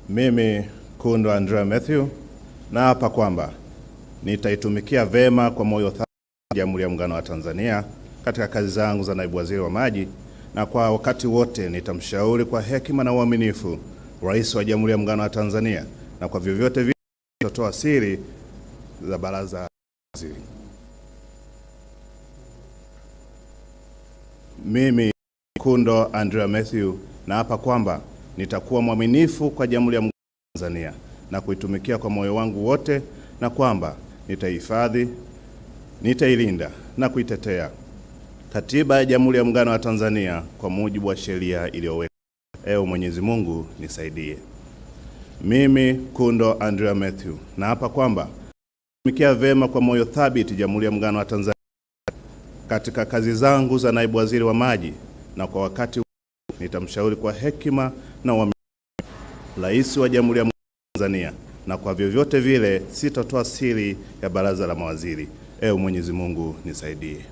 Mimi Kundo Andrea Mathew naapa kwamba nitaitumikia vema kwa moyo thabiti Jamhuri ya Muungano wa Tanzania katika kazi zangu za naibu waziri wa maji, na kwa wakati wote nitamshauri kwa hekima na uaminifu Rais wa Jamhuri ya Muungano wa Tanzania, na kwa vyovyote vile nitatoa siri za baraza la mawaziri. Mimi Kundo Andrea Mathew naapa kwamba nitakuwa mwaminifu kwa Jamhuri ya Muungano wa Tanzania na kuitumikia kwa moyo wangu wote, na kwamba nitahifadhi, nitailinda na kuitetea Katiba ya Jamhuri ya Muungano wa Tanzania kwa mujibu wa sheria iliyowekwa. Ewe Mwenyezi Mungu nisaidie. Mimi Kundo Andrea Mathew naapa kwamba nitatumikia vema kwa moyo thabiti Jamhuri ya Muungano wa Tanzania katika kazi zangu za naibu waziri wa maji, na kwa wakati nitamshauri kwa hekima na uaminifu Rais wa Jamhuri ya Muungano wa Tanzania, na kwa vyovyote vile sitatoa siri ya baraza la mawaziri. Ewe Mwenyezi Mungu nisaidie.